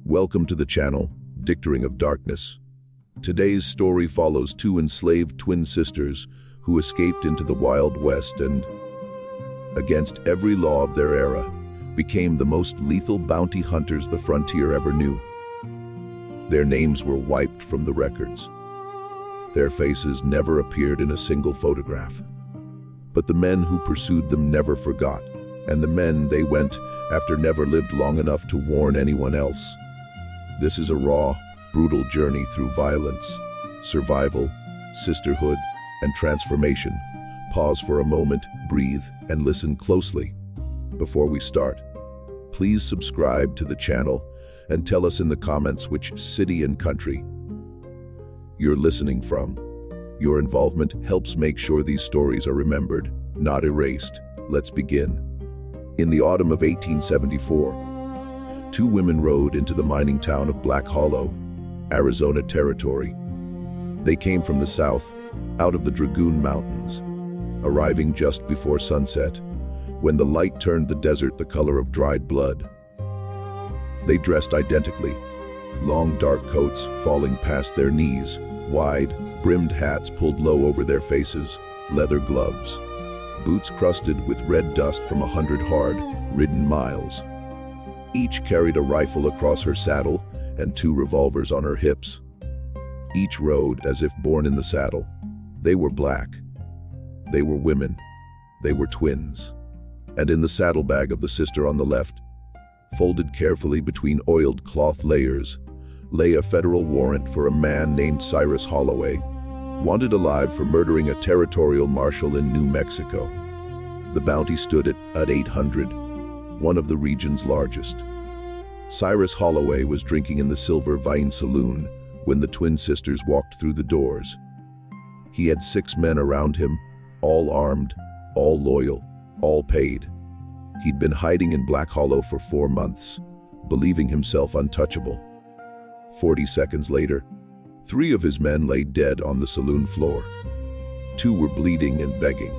Welcome to the channel, Dictoring of Darkness. Today's story follows two enslaved twin sisters who escaped into the Wild West and, against every law of their era, became the most lethal bounty hunters the frontier ever knew. Their names were wiped from the records. Their faces never appeared in a single photograph. But the men who pursued them never forgot, and the men they went after never lived long enough to warn anyone else. This is a raw, brutal journey through violence, survival, sisterhood, and transformation. Pause for a moment, breathe, and listen closely. Before we start, please subscribe to the channel and tell us in the comments which city and country you're listening from. Your involvement helps make sure these stories are remembered, not erased. Let's begin. In the autumn of 1874, two women rode into the mining town of Black Hollow, Arizona Territory. They came from the south, out of the Dragoon Mountains, arriving just before sunset, when the light turned the desert the color of dried blood. They dressed identically, long dark coats falling past their knees, wide, brimmed hats pulled low over their faces, leather gloves, boots crusted with red dust from 100 hard-ridden miles. Each carried a rifle across her saddle and two revolvers on her hips. Each rode as if born in the saddle. They were black. They were women. They were twins. And in the saddlebag of the sister on the left, folded carefully between oiled cloth layers, lay a federal warrant for a man named Cyrus Holloway, wanted alive for murdering a territorial marshal in New Mexico. The bounty stood at 800, one of the region's largest. Cyrus Holloway was drinking in the Silver Vine Saloon when the twin sisters walked through the doors. He had 6 men around him, all armed, all loyal, all paid. He'd been hiding in Black Hollow for 4 months, believing himself untouchable. 40 seconds later, 3 of his men lay dead on the saloon floor. 2 were bleeding and begging.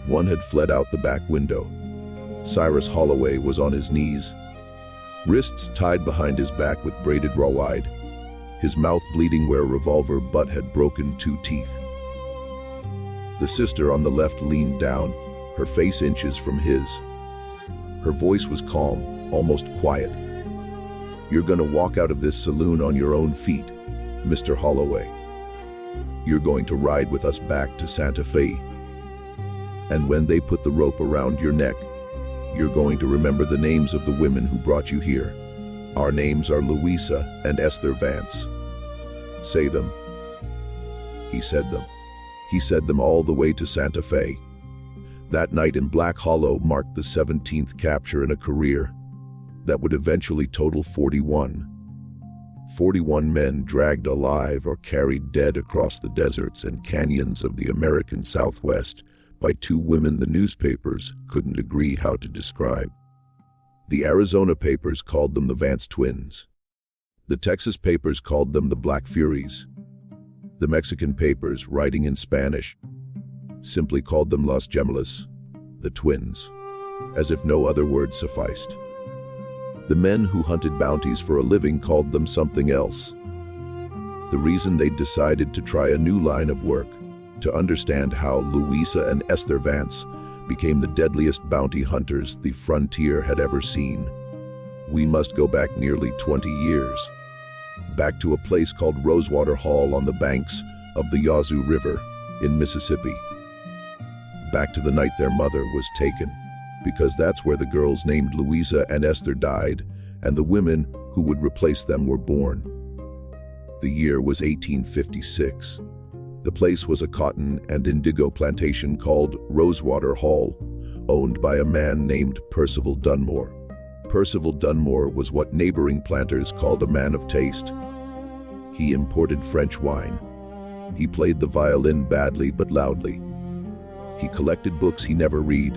1 had fled out the back window. Cyrus Holloway was on his knees, wrists tied behind his back with braided rawhide, his mouth bleeding where a revolver butt had broken 2 teeth. The sister on the left leaned down, her face inches from his. Her voice was calm, almost quiet. "You're gonna walk out of this saloon on your own feet, Mr. Holloway. You're going to ride with us back to Santa Fe. And when they put the rope around your neck, you're going to remember the names of the women who brought you here. Our names are Louisa and Esther Vance. Say them." He said them. He said them all the way to Santa Fe. That night in Black Hollow marked the 17th capture in a career that would eventually total 41. 41 men dragged alive or carried dead across the deserts and canyons of the American Southwest by 2 women the newspapers couldn't agree how to describe. The Arizona papers called them the Vance twins. The Texas papers called them the Black Furies. The Mexican papers, writing in Spanish, simply called them Los Gemelos, the twins, as if no other word sufficed. The men who hunted bounties for a living called them something else. The reason they decided to try a new line of work, to understand how Louisa and Esther Vance became the deadliest bounty hunters the frontier had ever seen. We must go back nearly 20 years, back to a place called Rosewater Hall on the banks of the Yazoo River in Mississippi. Back to the night their mother was taken, because that's where the girls named Louisa and Esther died, and the women who would replace them were born. The year was 1856. The place was a cotton and indigo plantation called Rosewater Hall, owned by a man named Percival Dunmore. Percival Dunmore was what neighboring planters called a man of taste. He imported French wine. He played the violin badly but loudly. He collected books he never read,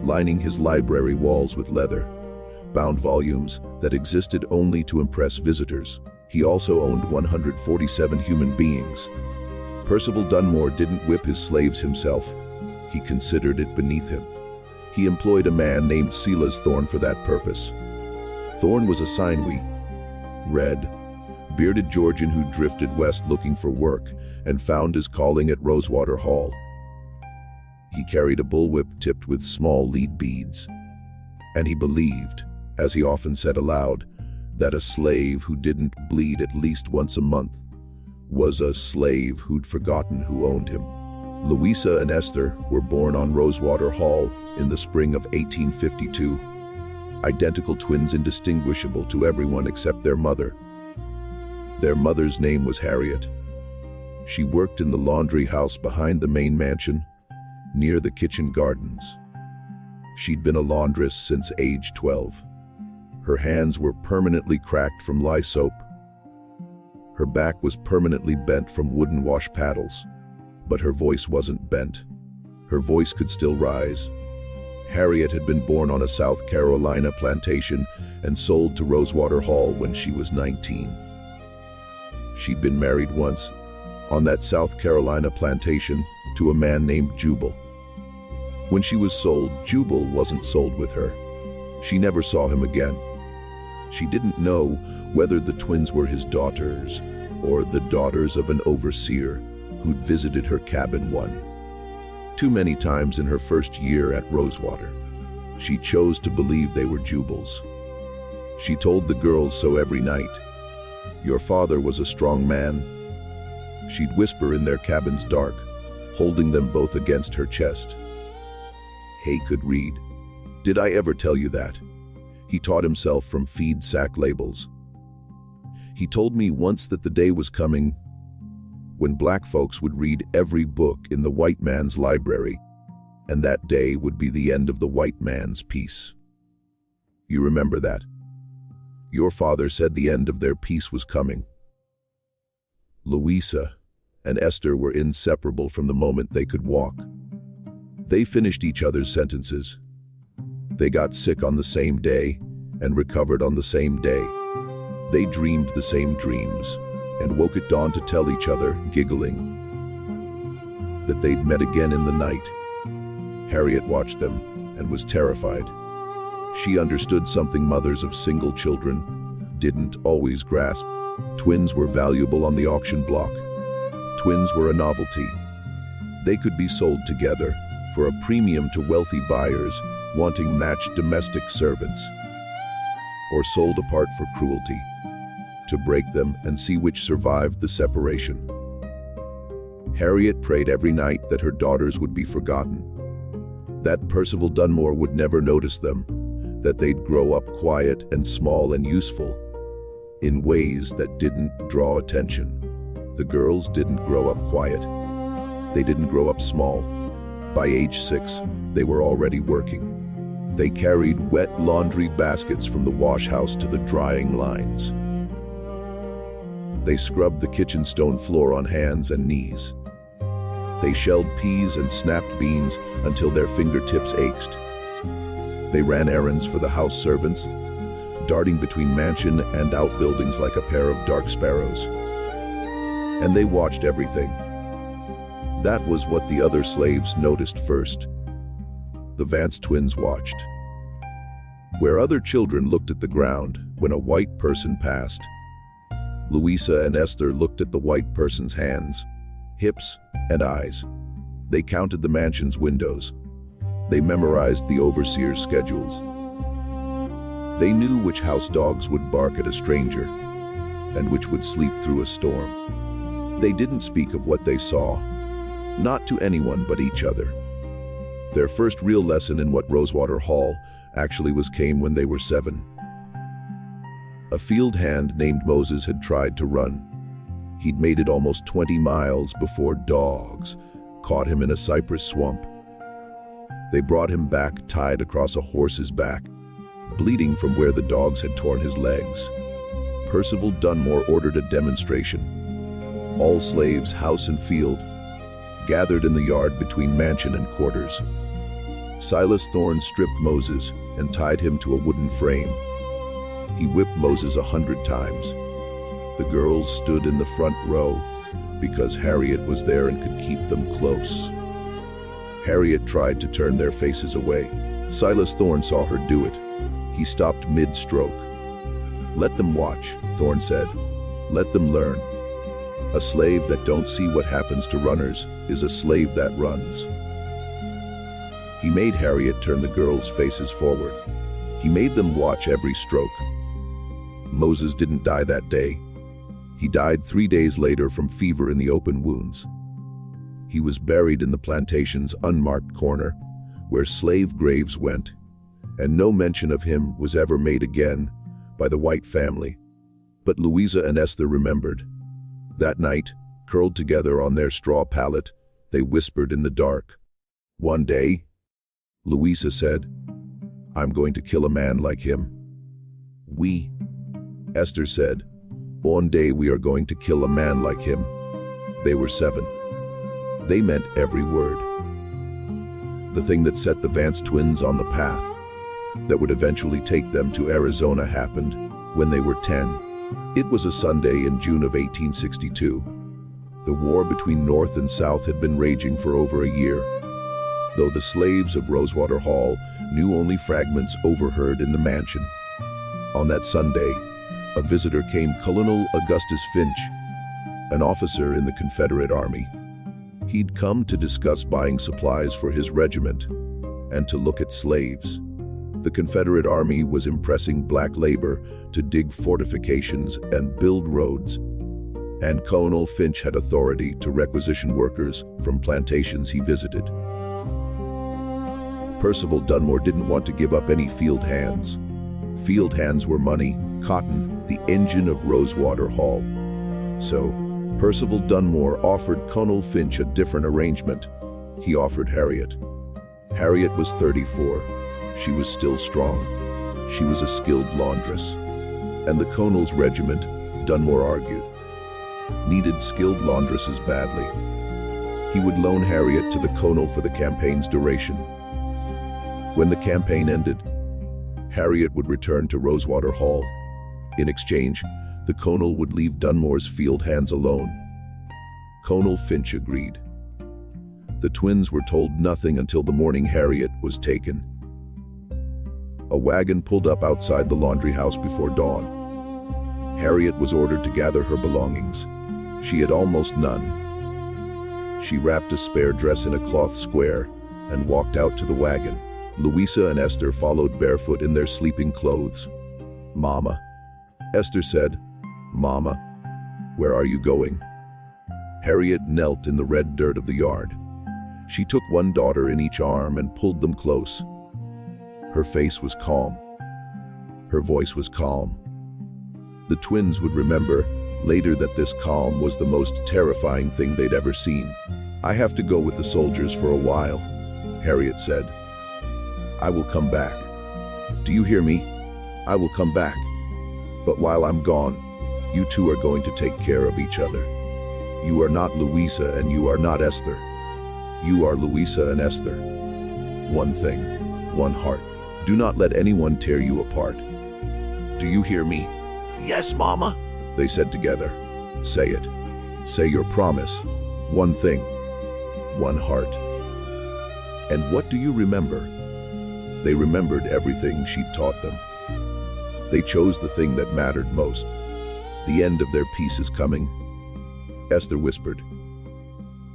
lining his library walls with leather, bound volumes that existed only to impress visitors. He also owned 147 human beings. Percival Dunmore didn't whip his slaves himself. He considered it beneath him. He employed a man named Silas Thorne for that purpose. Thorne was a sinewy, red, bearded Georgian who drifted west looking for work and found his calling at Rosewater Hall. He carried a bullwhip tipped with small lead beads, and he believed, as he often said aloud, that a slave who didn't bleed at least once a month was a slave who'd forgotten who owned him. Louisa and Esther were born on Rosewater Hall in the spring of 1852, identical twins indistinguishable to everyone except their mother. Their mother's name was Harriet. She worked in the laundry house behind the main mansion, near the kitchen gardens. She'd been a laundress since age 12. Her hands were permanently cracked from lye soap. Her back was permanently bent from wooden wash paddles, but her voice wasn't bent. Her voice could still rise. Harriet had been born on a South Carolina plantation and sold to Rosewater Hall when she was 19. She'd been married once, on that South Carolina plantation, to a man named Jubal. When she was sold, Jubal wasn't sold with her. She never saw him again. She didn't know whether the twins were his daughters or the daughters of an overseer who'd visited her cabin too many times in her first year at Rosewater. She chose to believe they were Jubal's. She told the girls so every night. "Your father was a strong man." She'd whisper in their cabin's dark, holding them both against her chest. Hay could read. "Did I ever tell you that?" He taught himself from feed sack labels. He told me once that the day was coming when black folks would read every book in the white man's library, and that day would be the end of the white man's peace. You remember that? Your father said the end of their peace was coming. Louisa and Esther were inseparable from the moment they could walk. They finished each other's sentences. They got sick on the same day and recovered on the same day. They dreamed the same dreams and woke at dawn to tell each other, giggling, that they'd met again in the night. Harriet watched them and was terrified. She understood something mothers of single children didn't always grasp. Twins were valuable on the auction block. Twins were a novelty. They could be sold together for a premium to wealthy buyers wanting matched domestic servants, or sold apart for cruelty, to break them and see which survived the separation. Harriet prayed every night that her daughters would be forgotten, that Percival Dunmore would never notice them, that they'd grow up quiet and small and useful, in ways that didn't draw attention. The girls didn't grow up quiet. They didn't grow up small. By age 6, they were already working. They carried wet laundry baskets from the wash house to the drying lines. They scrubbed the kitchen stone floor on hands and knees. They shelled peas and snapped beans until their fingertips ached. They ran errands for the house servants, darting between mansion and outbuildings like a pair of dark sparrows. And they watched everything. That was what the other slaves noticed first. The Vance twins watched. Where other children looked at the ground when a white person passed, Louisa and Esther looked at the white person's hands, hips, and eyes. They counted the mansion's windows. They memorized the overseer's schedules. They knew which house dogs would bark at a stranger and which would sleep through a storm. They didn't speak of what they saw, not to anyone but each other. Their first real lesson in what Rosewater Hall actually was came when they were 7. A field hand named Moses had tried to run. He'd made it almost 20 miles before dogs caught him in a cypress swamp. They brought him back tied across a horse's back, bleeding from where the dogs had torn his legs. Percival Dunmore ordered a demonstration. All slaves, house and field, gathered in the yard between mansion and quarters. Silas Thorne stripped Moses and tied him to a wooden frame. He whipped Moses 100 times. The girls stood in the front row because Harriet was there and could keep them close. Harriet tried to turn their faces away. Silas Thorne saw her do it. He stopped mid-stroke. Let them watch, Thorne said. Let them learn. A slave that don't see what happens to runners is a slave that runs. He made Harriet turn the girls' faces forward. He made them watch every stroke. Moses didn't die that day. He died 3 days later from fever in the open wounds. He was buried in the plantation's unmarked corner, where slave graves went, and no mention of him was ever made again by the white family. But Louisa and Esther remembered. That night, curled together on their straw pallet, they whispered in the dark. One day, Louisa said, I'm going to kill a man like him. We, Esther said, one day we are going to kill a man like him. They were 7. They meant every word. The thing that set the Vance twins on the path that would eventually take them to Arizona happened when they were 10. It was a Sunday in June of 1862. The war between North and South had been raging for over a year, though the slaves of Rosewater Hall knew only fragments overheard in the mansion. On that Sunday, a visitor came, Colonel Augustus Finch, an officer in the Confederate Army. He'd come to discuss buying supplies for his regiment and to look at slaves. The Confederate Army was impressing black labor to dig fortifications and build roads, and Colonel Finch had authority to requisition workers from plantations he visited. Percival Dunmore didn't want to give up any field hands. Field hands were money, cotton, the engine of Rosewater Hall. So, Percival Dunmore offered Colonel Finch a different arrangement. He offered Harriet. Harriet was 34. She was still strong. She was a skilled laundress. And the Colonel's regiment, Dunmore argued, needed skilled laundresses badly. He would loan Harriet to the Colonel for the campaign's duration. When the campaign ended, Harriet would return to Rosewater Hall. In exchange, the Colonel would leave Dunmore's field hands alone. Colonel Finch agreed. The twins were told nothing until the morning Harriet was taken. A wagon pulled up outside the laundry house before dawn. Harriet was ordered to gather her belongings. She had almost none. She wrapped a spare dress in a cloth square and walked out to the wagon. Louisa and Esther followed barefoot in their sleeping clothes. Mama, Esther said. Mama, where are you going? Harriet knelt in the red dirt of the yard. She took one daughter in each arm and pulled them close. Her face was calm. Her voice was calm. The twins would remember later that this calm was the most terrifying thing they'd ever seen. I have to go with the soldiers for a while, Harriet said. I will come back. Do you hear me? I will come back. But while I'm gone, you two are going to take care of each other. You are not Louisa and you are not Esther. You are Louisa and Esther. One thing, one heart. Do not let anyone tear you apart. Do you hear me? Yes, Mama, they said together. Say it. Say your promise. One thing, one heart. And what do you remember? They remembered everything she'd taught them. They chose the thing that mattered most. The end of their peace is coming, Esther whispered.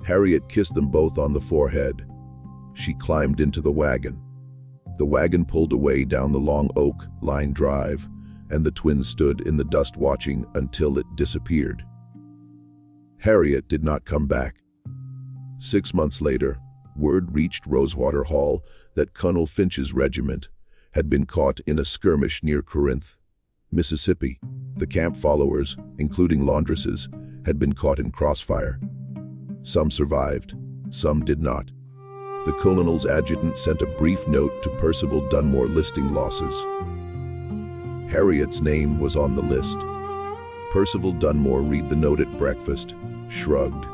Harriet kissed them both on the forehead. She climbed into the wagon. The wagon pulled away down the long oak-lined drive, and the twins stood in the dust watching until it disappeared. Harriet did not come back. 6 months later, word reached Rosewater Hall that Colonel Finch's regiment had been caught in a skirmish near Corinth, Mississippi. The camp followers, including laundresses, had been caught in crossfire. Some survived, some did not. The colonel's adjutant sent a brief note to Percival Dunmore listing losses. Harriet's name was on the list. Percival Dunmore read the note at breakfast, shrugged,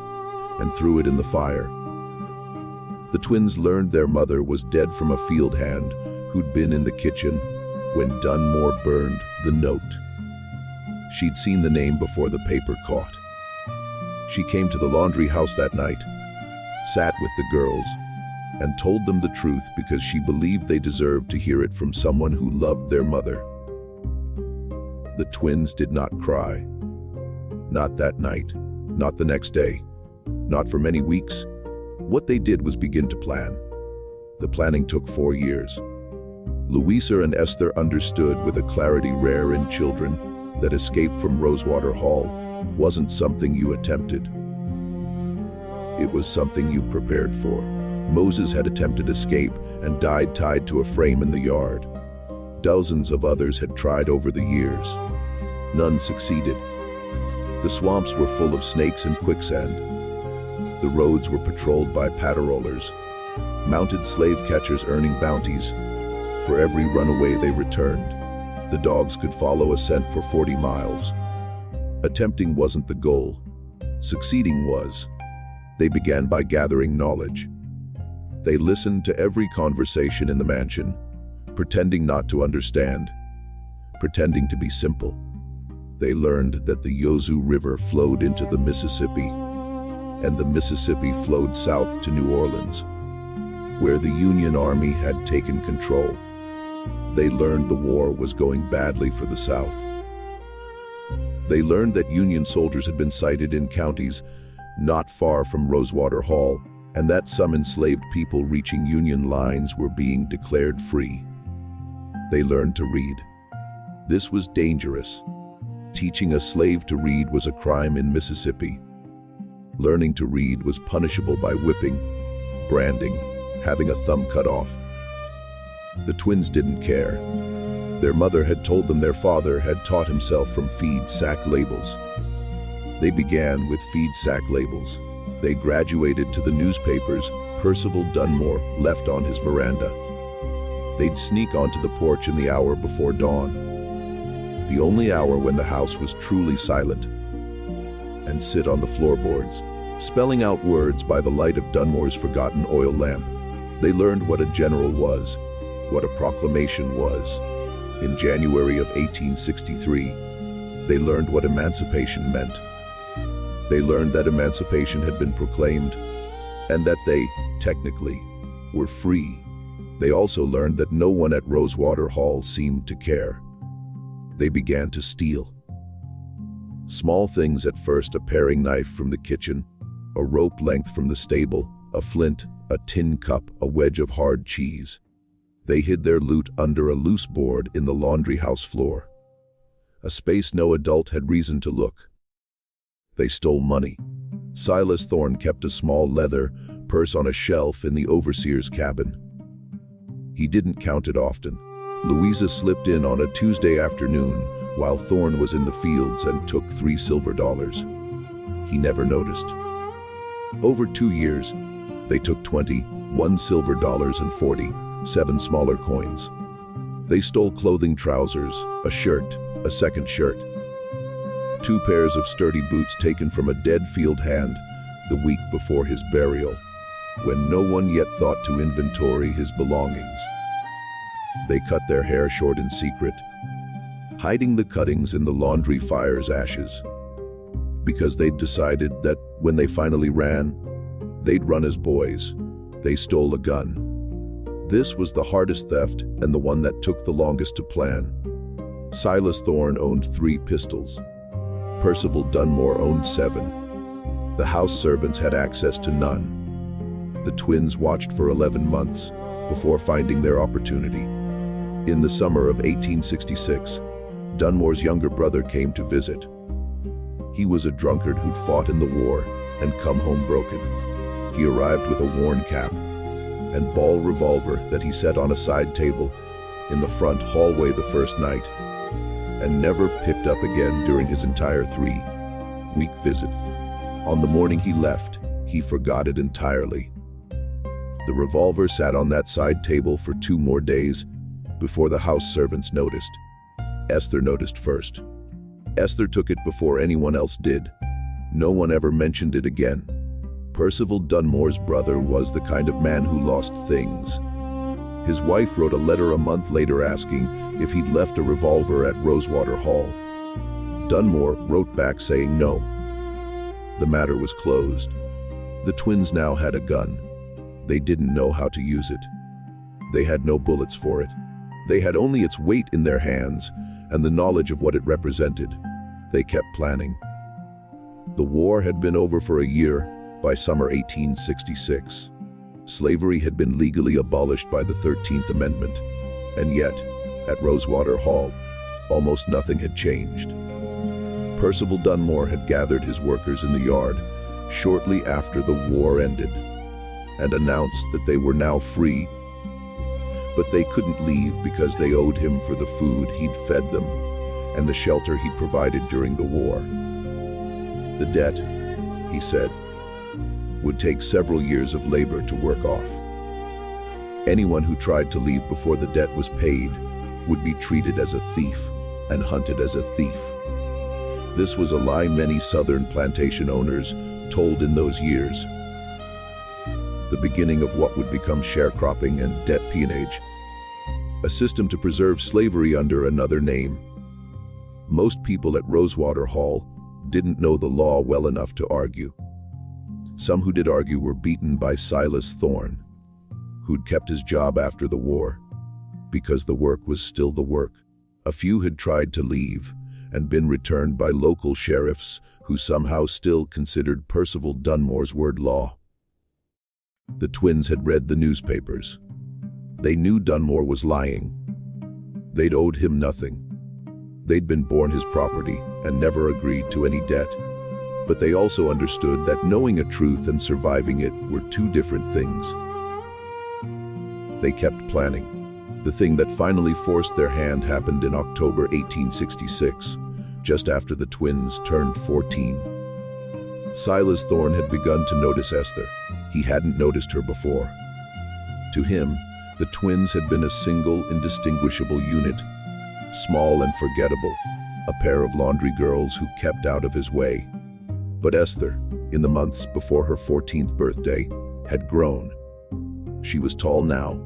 and threw it in the fire. The twins learned their mother was dead from a field hand who'd been in the kitchen when Dunmore burned the note. She'd seen the name before the paper caught. She came to the laundry house that night, sat with the girls, and told them the truth because she believed they deserved to hear it from someone who loved their mother. The twins did not cry. Not that night, not the next day, not for many weeks. What they did was begin to plan. The planning took 4 years. Louisa and Esther understood with a clarity rare in children that escape from Rosewater Hall wasn't something you attempted. It was something you prepared for. Moses had attempted escape and died tied to a frame in the yard. Dozens of others had tried over the years. None succeeded. The swamps were full of snakes and quicksand. The roads were patrolled by patrollers, mounted slave catchers earning bounties. For every runaway they returned, the dogs could follow a scent for 40 miles. Attempting wasn't the goal. Succeeding was. They began by gathering knowledge. They listened to every conversation in the mansion, pretending not to understand, pretending to be simple. They learned that the Yazoo River flowed into the Mississippi, and the Mississippi flowed south to New Orleans, where the Union Army had taken control. They learned the war was going badly for the South. They learned that Union soldiers had been sighted in counties not far from Rosewater Hall, and that some enslaved people reaching Union lines were being declared free. They learned to read. This was dangerous. Teaching a slave to read was a crime in Mississippi. Learning to read was punishable by whipping, branding, having a thumb cut off. The twins didn't care. Their mother had told them their father had taught himself from feed sack labels. They began with feed sack labels. They graduated to the newspapers Percival Dunmore left on his veranda. They'd sneak onto the porch in the hour before dawn, the only hour when the house was truly silent, and sit on the floorboards, spelling out words by the light of Dunmore's forgotten oil lamp. They learned what a general was, what a proclamation was. In January of 1863, they learned what emancipation meant. They learned that emancipation had been proclaimed and that they, technically, were free. They also learned that no one at Rosewater Hall seemed to care. They began to steal. Small things at first: a paring knife from the kitchen, a rope length from the stable, a flint, a tin cup, a wedge of hard cheese. They hid their loot under a loose board in the laundry house floor, a space no adult had reason to look. They stole money. Silas Thorne kept a small leather purse on a shelf in the overseer's cabin. He didn't count it often. Louisa slipped in on a Tuesday afternoon while Thorne was in the fields and took $3 silver. He never noticed. Over 2 years, they took $21 silver and 47 smaller coins. They stole clothing, trousers, a shirt, a second shirt, 2 pairs of sturdy boots taken from a dead field hand the week before his burial, when no one yet thought to inventory his belongings. They cut their hair short in secret, hiding the cuttings in the laundry fire's ashes, because they'd decided that when they finally ran, they'd run as boys. They stole a gun. This was the hardest theft and the one that took the longest to plan. Silas Thorne owned 3 pistols. Percival Dunmore owned 7. The house servants had access to none. The twins watched for 11 months before finding their opportunity. In the summer of 1866, Dunmore's younger brother came to visit. He was a drunkard who'd fought in the war and come home broken. He arrived with a worn cap and ball revolver that he set on a side table in the front hallway the first night, and never picked up again during his entire 3-week visit. On the morning he left, he forgot it entirely. The revolver sat on that side table for 2 more days before the house servants noticed. Esther noticed first. Esther took it before anyone else did. No one ever mentioned it again. Percival Dunmore's brother was the kind of man who lost things. His wife wrote a letter a month later asking if he'd left a revolver at Rosewater Hall. Dunmore wrote back saying no. The matter was closed. The twins now had a gun. They didn't know how to use it. They had no bullets for it. They had only its weight in their hands and the knowledge of what it represented, they kept planning. The war had been over for a year by summer 1866. Slavery had been legally abolished by the 13th Amendment, and yet, at Rosewater Hall, almost nothing had changed. Percival Dunmore had gathered his workers in the yard shortly after the war ended and announced that they were now free, but they couldn't leave because they owed him for the food he'd fed them and the shelter he'd provided during the war. The debt, he said, would take several years of labor to work off. Anyone who tried to leave before the debt was paid would be treated as a thief and hunted as a thief. This was a lie many Southern plantation owners told in those years. The beginning of what would become sharecropping and debt peonage, a system to preserve slavery under another name. Most people at Rosewater Hall didn't know the law well enough to argue. Some who did argue were beaten by Silas Thorne, who'd kept his job after the war, because the work was still the work. A few had tried to leave and been returned by local sheriffs who somehow still considered Percival Dunmore's word law. The twins had read the newspapers. They knew Dunmore was lying. They'd owed him nothing. They'd been born his property and never agreed to any debt. But they also understood that knowing a truth and surviving it were two different things. They kept planning. The thing that finally forced their hand happened in October 1866, just after the twins turned 14. Silas Thorne had begun to notice Esther. He hadn't noticed her before. To him, the twins had been a single, indistinguishable unit, small and forgettable, a pair of laundry girls who kept out of his way. But Esther, in the months before her 14th birthday, had grown. She was tall now.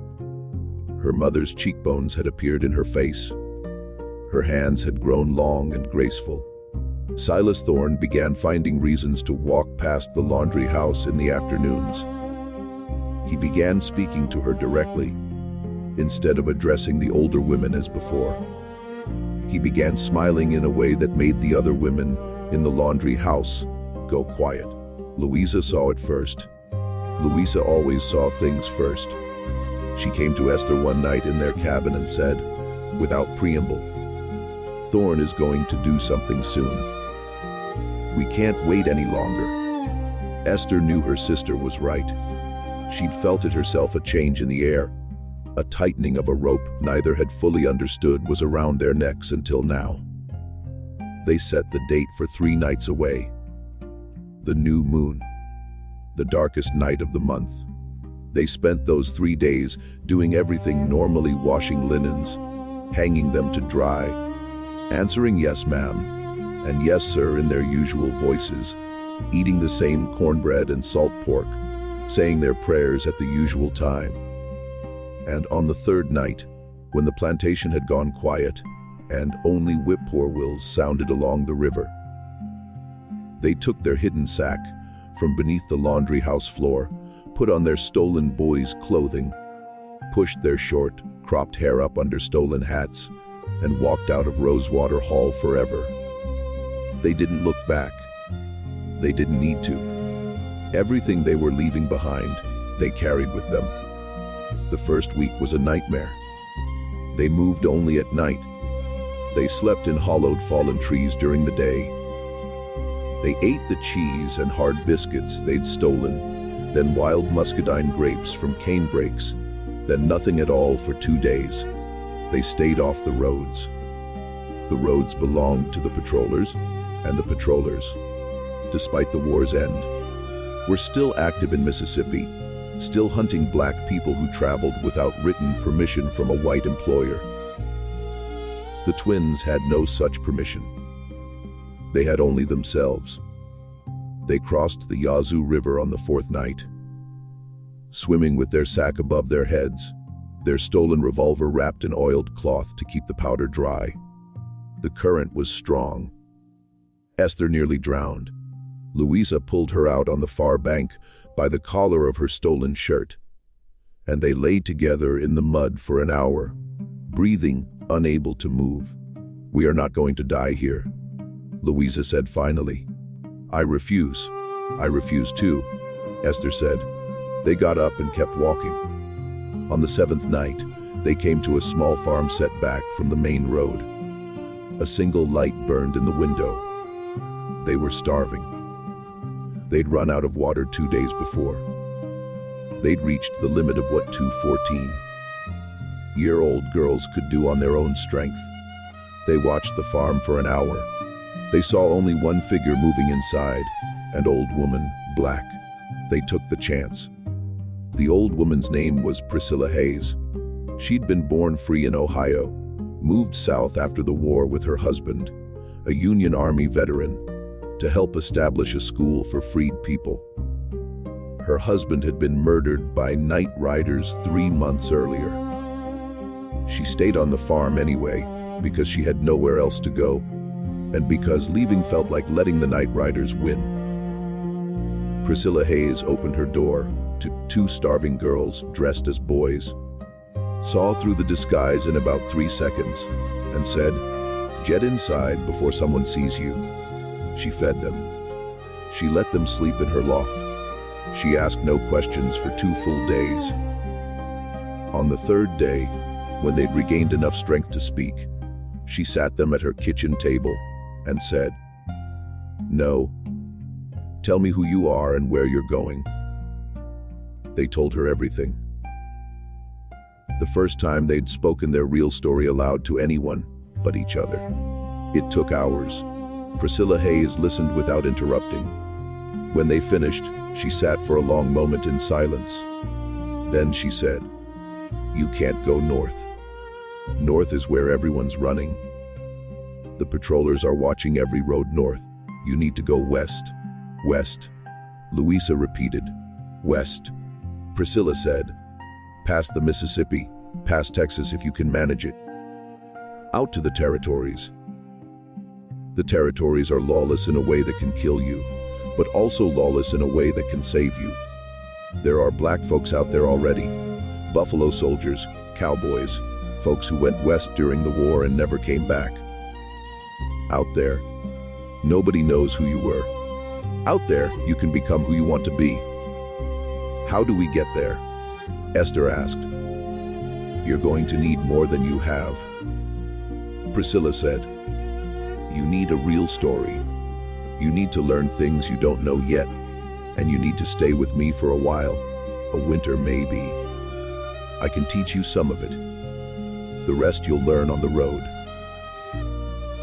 Her mother's cheekbones had appeared in her face. Her hands had grown long and graceful. Silas Thorne began finding reasons to walk past the laundry house in the afternoons. He began speaking to her directly, instead of addressing the older women as before. He began smiling in a way that made the other women in the laundry house go quiet. Louisa saw it first. Louisa always saw things first. She came to Esther one night in their cabin and said, without preamble, "Thorne is going to do something soon. We can't wait any longer." Esther knew her sister was right. She'd felt it herself, a change in the air. A tightening of a rope neither had fully understood was around their necks until now. They set the date for 3 nights away. The new moon, the darkest night of the month. They spent those 3 days doing everything normally, washing linens, hanging them to dry, answering yes ma'am and yes sir in their usual voices, eating the same cornbread and salt pork, saying their prayers at the usual time. And on the 3rd night, when the plantation had gone quiet and only whippoorwills sounded along the river, they took their hidden sack from beneath the laundry house floor, put on their stolen boys' clothing, pushed their short, cropped hair up under stolen hats, and walked out of Rosewater Hall forever. They didn't look back. They didn't need to. Everything they were leaving behind, they carried with them. The first week was a nightmare. They moved only at night. They slept in hollowed fallen trees during the day. They ate the cheese and hard biscuits they'd stolen, then wild muscadine grapes from cane brakes, then nothing at all for 2 days. They stayed off the roads. The roads belonged to the patrollers, and the patrollers, despite the war's end, were still active in Mississippi, still hunting black people who traveled without written permission from a white employer. The twins had no such permission. They had only themselves. They crossed the Yazoo River on the 4th night, swimming with their sack above their heads, their stolen revolver wrapped in oiled cloth to keep the powder dry. The current was strong. Esther nearly drowned. Louisa pulled her out on the far bank by the collar of her stolen shirt, and they lay together in the mud for an hour, breathing, unable to move. "We are not going to die here," Louisa said finally. "I refuse. I refuse too," Esther said. They got up and kept walking. On the seventh night, they came to a small farm set back from the main road. A single light burned in the window. They were starving. They'd run out of water 2 days before. They'd reached the limit of what 2 14-year-old girls could do on their own strength. They watched the farm for an hour. They saw only one figure moving inside, an old woman, black. They took the chance. The old woman's name was Priscilla Hayes. She'd been born free in Ohio, moved south after the war with her husband, a Union Army veteran, to help establish a school for freed people. Her husband had been murdered by night riders 3 months earlier. She stayed on the farm anyway, because she had nowhere else to go, and because leaving felt like letting the night riders win. Priscilla Hayes opened her door to 2 starving girls dressed as boys, saw through the disguise in about 3 seconds, and said, "Get inside before someone sees you." She fed them. She let them sleep in her loft. She asked no questions for 2 full days. On the 3rd day, when they'd regained enough strength to speak, she sat them at her kitchen table and said, "No. Tell me who you are and where you're going." They told her everything. The first time they'd spoken their real story aloud to anyone but each other. It took hours. Priscilla Hayes listened without interrupting. When they finished, she sat for a long moment in silence. Then she said, "You can't go north. North is where everyone's running. The patrollers are watching every road north. You need to go west." "West," Louisa repeated. "West," Priscilla said. "Past the Mississippi, past Texas if you can manage it. Out to the territories. The territories are lawless in a way that can kill you, but also lawless in a way that can save you. There are black folks out there already, buffalo soldiers, cowboys, folks who went west during the war and never came back. Out there, nobody knows who you were. Out there, you can become who you want to be." "How do we get there?" Esther asked. "You're going to need more than you have," Priscilla said. "You need a real story. You need to learn things you don't know yet, and you need to stay with me for a while, a winter maybe. I can teach you some of it. The rest you'll learn on the road."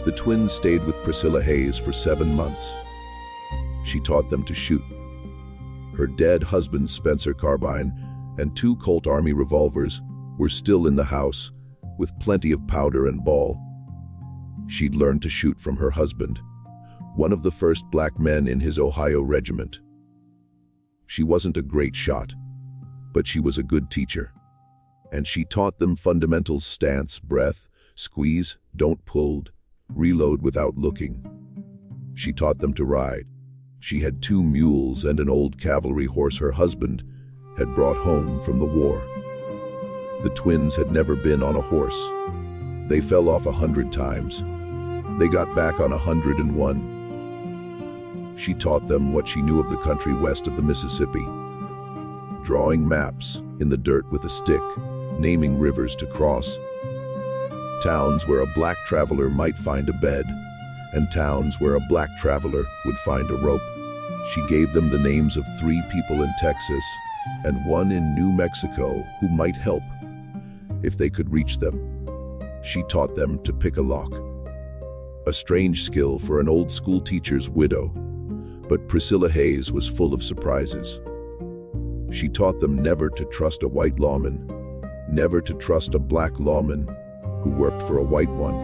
The twins stayed with Priscilla Hayes for 7 months. She taught them to shoot. Her dead husband's Spencer carbine and 2 Colt Army revolvers were still in the house, with plenty of powder and ball. She'd learned to shoot from her husband, one of the first black men in his Ohio regiment. She wasn't a great shot, but she was a good teacher. And she taught them fundamentals: stance, breath, squeeze, don't pull, reload without looking. She taught them to ride. She had 2 mules and an old cavalry horse her husband had brought home from the war. The twins had never been on a horse. They fell off 100 times. They got back on 101. She taught them what she knew of the country west of the Mississippi. Drawing maps in the dirt with a stick, naming rivers to cross. Towns where a black traveler might find a bed, and towns where a black traveler would find a rope. She gave them the names of 3 people in Texas and 1 in New Mexico who might help if they could reach them. She taught them to pick a lock. A strange skill for an old school teacher's widow, but Priscilla Hayes was full of surprises. She taught them never to trust a white lawman, never to trust a black lawman who worked for a white one,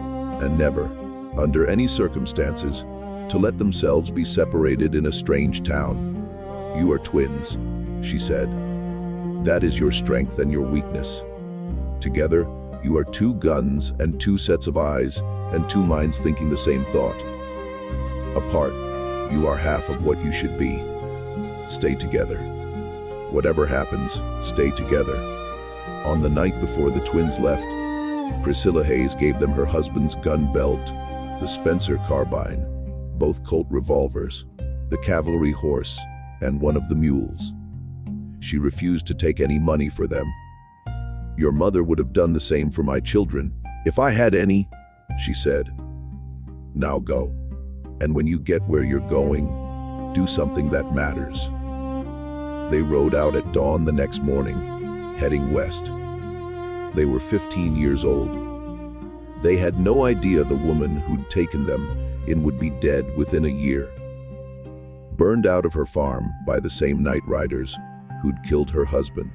and never, under any circumstances, to let themselves be separated in a strange town. "You are twins," she said. "That is your strength and your weakness. Together, you are 2 guns and 2 sets of eyes and 2 minds thinking the same thought. Apart, you are half of what you should be. Stay together. Whatever happens, stay together." On the night before the twins left, Priscilla Hayes gave them her husband's gun belt, the Spencer carbine, both Colt revolvers, the cavalry horse, and one of the mules. She refused to take any money for them. "Your mother would have done the same for my children, if I had any," she said. "Now go. And when you get where you're going, do something that matters." They rode out at dawn the next morning, heading west. They were 15 years old. They had no idea the woman who'd taken them in would be dead within a year, burned out of her farm by the same night riders who'd killed her husband.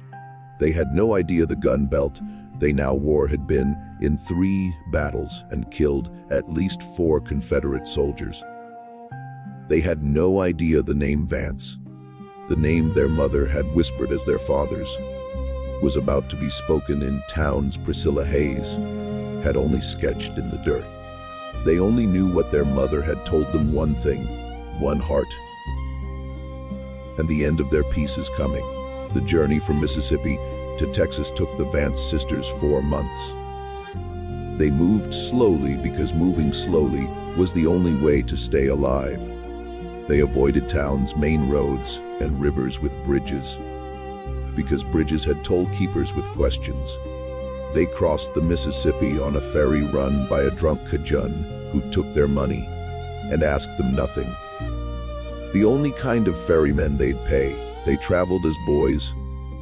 They had no idea the gun belt they now wore had been in 3 battles and killed at least 4 Confederate soldiers. They had no idea the name Vance, the name their mother had whispered as their father's, was about to be spoken in towns Priscilla Hayes had only sketched in the dirt. They only knew what their mother had told them: one thing, one heart. And the end of their peace is coming. The journey from Mississippi to Texas took the Vance sisters 4 months. They moved slowly because moving slowly was the only way to stay alive. They avoided towns' main roads and rivers with bridges, because bridges had toll keepers with questions. They crossed the Mississippi on a ferry run by a drunk Cajun who took their money and asked them nothing. The only kind of ferrymen they'd pay. They traveled as boys,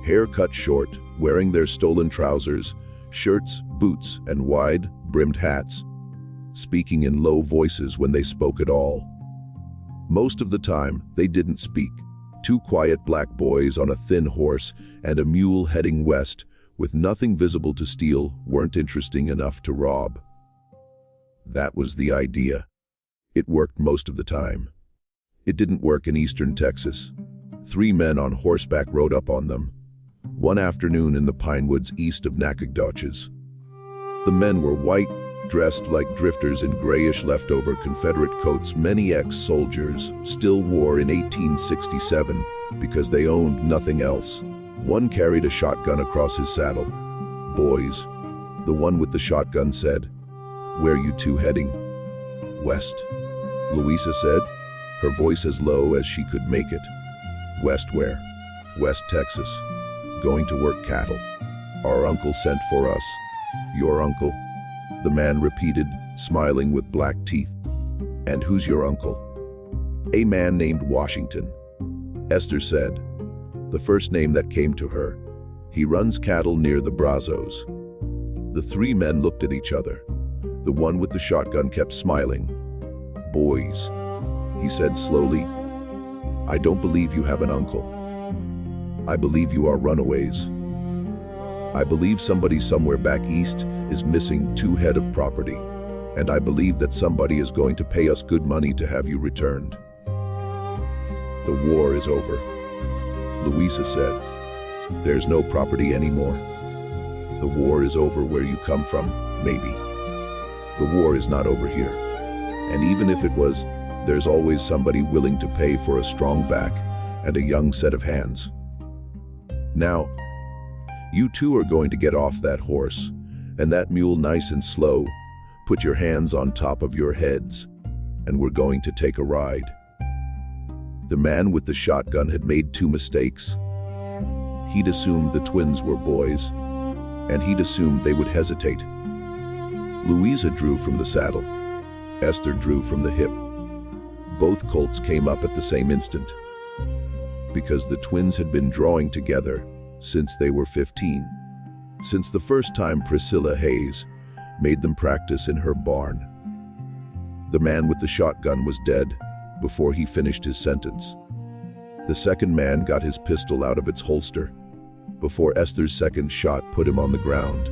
hair cut short, wearing their stolen trousers, shirts, boots, and wide-brimmed hats, speaking in low voices when they spoke at all. Most of the time, they didn't speak. 2 quiet black boys on a thin horse and a mule heading west with nothing visible to steal weren't interesting enough to rob. That was the idea. It worked most of the time. It didn't work in eastern Texas. 3 men on horseback rode up on them, one afternoon in the pine woods east of Nacogdoches. The men were white, dressed like drifters in grayish leftover Confederate coats many ex-soldiers still wore in 1867 because they owned nothing else. One carried a shotgun across his saddle. "Boys," the one with the shotgun said. "Where you 2 heading?" "West," Louisa said, her voice as low as she could make it. "West where?" "West Texas. Going to work cattle. Our uncle sent for us." "Your uncle?" the man repeated, smiling with black teeth. "And who's your uncle?" "A man named Washington," Esther said, the first name that came to her. "He runs cattle near the Brazos." The 3 men looked at each other. The one with the shotgun kept smiling. "Boys," he said slowly, "I don't believe you have an uncle. I believe you are runaways. I believe somebody somewhere back east is missing 2 head of property, and I believe that somebody is going to pay us good money to have you returned." "The war is over," Louisa said. "There's no property anymore. The war is over where you come from, maybe. The war is not over here. And even if it was, there's always somebody willing to pay for a strong back and a young set of hands. Now, you 2 are going to get off that horse, and that mule nice and slow. Put your hands on top of your heads, and we're going to take a ride." The man with the shotgun had made 2 mistakes. He'd assumed the twins were boys, and he'd assumed they would hesitate. Louisa drew from the saddle. Esther drew from the hip. Both colts came up at the same instant, because the twins had been drawing together since they were 15, since the first time Priscilla Hayes made them practice in her barn. The man with the shotgun was dead before he finished his sentence. The second man got his pistol out of its holster before Esther's second shot put him on the ground.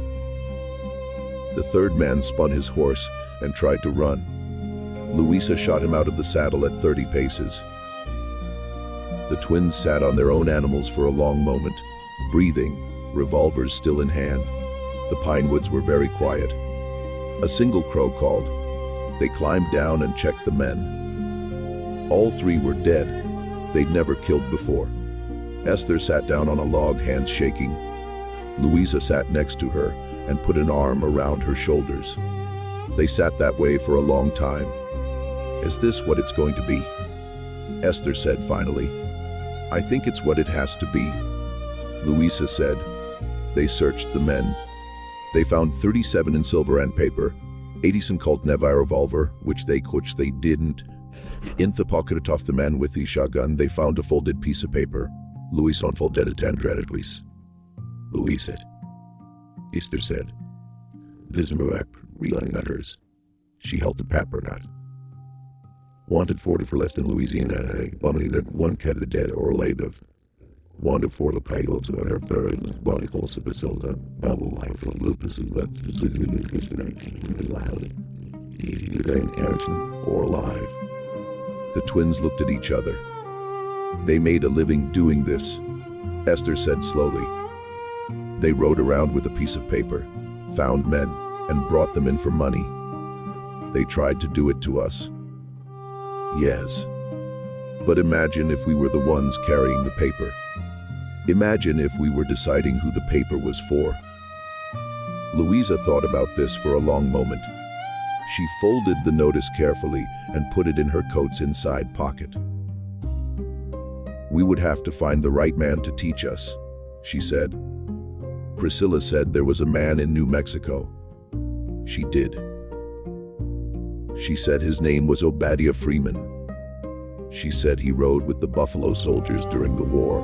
The third man spun his horse and tried to run. Louisa shot him out of the saddle at 30 paces. The twins sat on their own animals for a long moment, breathing, revolvers still in hand. The pine woods were very quiet. A single crow called. They climbed down and checked the men. All 3 were dead. They'd never killed before. Esther sat down on a log, hands shaking. Louisa sat next to her and put an arm around her shoulders. They sat that way for a long time. "Is this what it's going to be?" Esther said finally. "I think it's what it has to be," Louisa said. They searched the men. They found 37 in silver and paper, 80 Colt Nevi revolver, which they didn't. In the pocket of the man with the shotgun, they found a folded piece of paper. Louisa unfolded it and read it. Louisa, Esther said. "This is real matters." She held the paper out. "Wanted 40 for less than Louisiana. One cat the dead or laid of. Wanted for the pilots that are very body calls of Basilda. Bible life of lupus and left or alive." The twins looked at each other. They made a living doing this, Esther said slowly. They rode around with a piece of paper, found men, and brought them in for money. They tried to do it to us. Yes. But imagine if we were the ones carrying the paper. Imagine if we were deciding who the paper was for. Louisa thought about this for a long moment. She folded the notice carefully and put it in her coat's inside pocket. "We would have to find the right man to teach us," she said. Priscilla said there was a man in New Mexico. She did. She said his name was Obadiah Freeman. She said he rode with the Buffalo Soldiers during the war,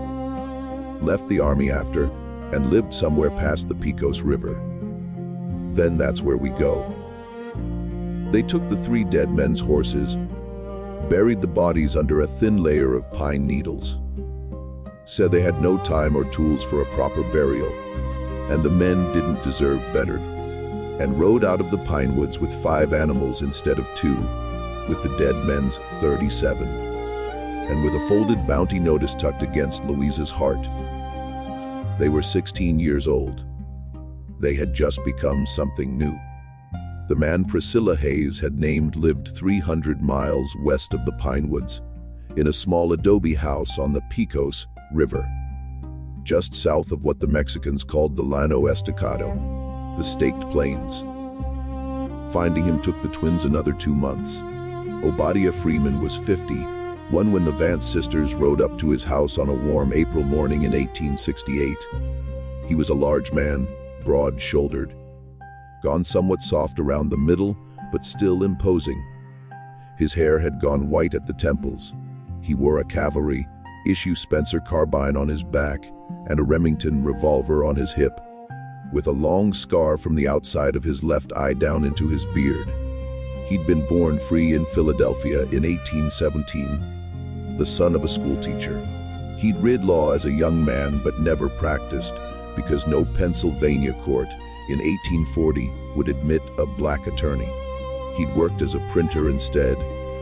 left the army after, and lived somewhere past the Pecos River. Then that's where we go. They took the 3 dead men's horses, buried the bodies under a thin layer of pine needles. Said they had no time or tools for a proper burial, and the men didn't deserve better, and rode out of the pine woods with 5 animals instead of 2, with the dead men's 37, and with a folded bounty notice tucked against Louisa's heart. They were 16 years old. They had just become something new. The man Priscilla Hayes had named lived 300 miles west of the pine woods, in a small adobe house on the Pecos River, just south of what the Mexicans called the Llano Estacado, the Staked Plains. Finding him took the twins another 2 months. Obadiah Freeman was 51 when the Vance sisters rode up to his house on a warm April morning in 1868. He was a large man, broad-shouldered, gone somewhat soft around the middle, but still imposing. His hair had gone white at the temples. He wore a cavalry issue Spencer carbine on his back and a Remington revolver on his hip, with a long scar from the outside of his left eye down into his beard. He'd been born free in Philadelphia in 1817, the son of a schoolteacher. He'd read law as a young man but never practiced because no Pennsylvania court in 1840 would admit a black attorney. He'd worked as a printer instead,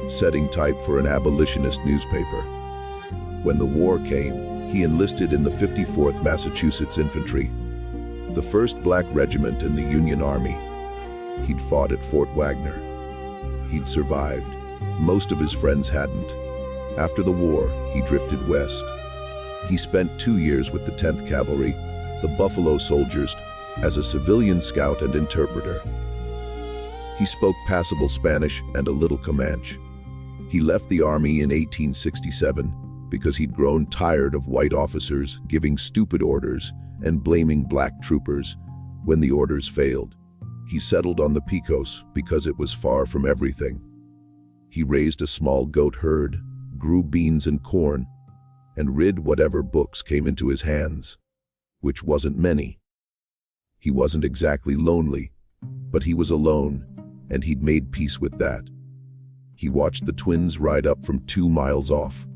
setting type for an abolitionist newspaper. When the war came, he enlisted in the 54th Massachusetts Infantry, the first black regiment in the Union Army. He'd fought at Fort Wagner. He'd survived. Most of his friends hadn't. After the war, he drifted west. He spent 2 years with the 10th Cavalry, the Buffalo Soldiers, as a civilian scout and interpreter. He spoke passable Spanish and a little Comanche. He left the army in 1867 because he'd grown tired of white officers giving stupid orders and blaming black troopers when the orders failed. He settled on the Pecos because it was far from everything. He raised a small goat herd, grew beans and corn, and read whatever books came into his hands, which wasn't many. He wasn't exactly lonely, but he was alone, and he'd made peace with that. He watched the twins ride up from 2 miles off,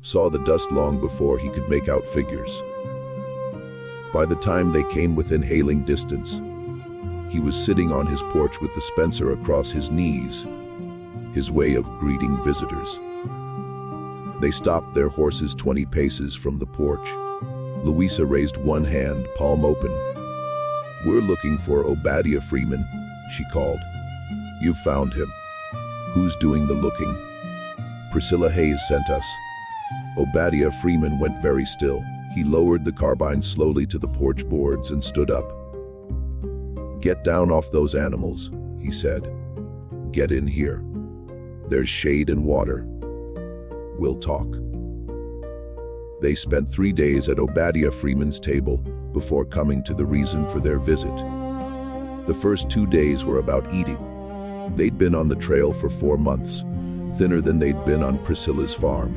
saw the dust long before he could make out figures. By the time they came within hailing distance, he was sitting on his porch with the Spencer across his knees, his way of greeting visitors. They stopped their horses 20 paces from the porch. Louisa raised one hand, palm open. "We're looking for Obadiah Freeman," she called. "You've found him. Who's doing the looking?" "Priscilla Hayes sent us." Obadiah Freeman went very still. He lowered the carbine slowly to the porch boards and stood up. "Get down off those animals," he said. "Get in here. There's shade and water. We'll talk." They spent 3 days at Obadiah Freeman's table before coming to the reason for their visit. The first 2 days were about eating. They'd been on the trail for 4 months, thinner than they'd been on Priscilla's farm.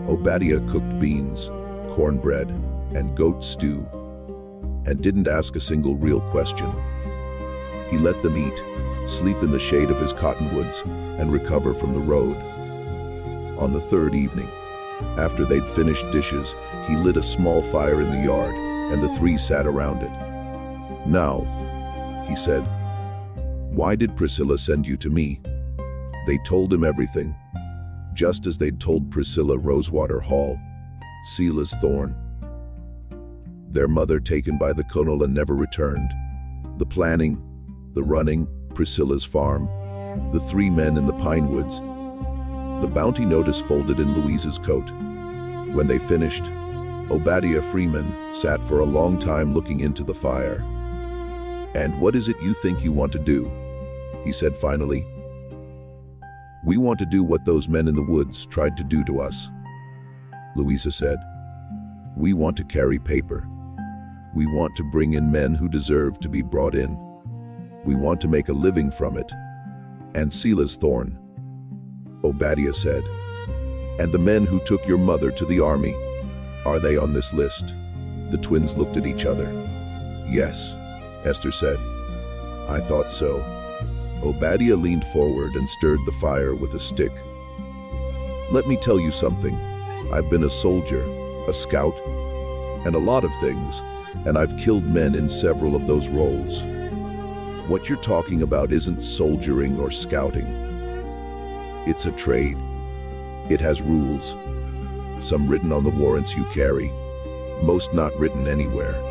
Obadiah cooked beans, cornbread, and goat stew, and didn't ask a single real question. He let them eat, sleep in the shade of his cottonwoods, and recover from the road. On the 3rd evening, after they'd finished dishes, he lit a small fire in the yard, and the 3 sat around it. "Now," he said, "why did Priscilla send you to me?" They told him everything, just as they'd told Priscilla Rosewater Hall, Selah's thorn. Their mother taken by the colonel and never returned. The planning, the running, Priscilla's farm, the 3 men in the pine woods. The bounty notice folded in Louise's coat. When they finished, Obadiah Freeman sat for a long time looking into the fire. "And what is it you think you want to do?" he said finally. "We want to do what those men in the woods tried to do to us," Louisa said. "We want to carry paper. We want to bring in men who deserve to be brought in. We want to make a living from it. And Selah's thorn," Obadiah said. "And the men who took your mother to the army, are they on this list?" The twins looked at each other. "Yes," Esther said. "I thought so." Obadiah leaned forward and stirred the fire with a stick. "Let me tell you something. I've been a soldier, a scout, and a lot of things, and I've killed men in several of those roles. What you're talking about isn't soldiering or scouting. It's a trade. It has rules, some written on the warrants you carry, most not written anywhere.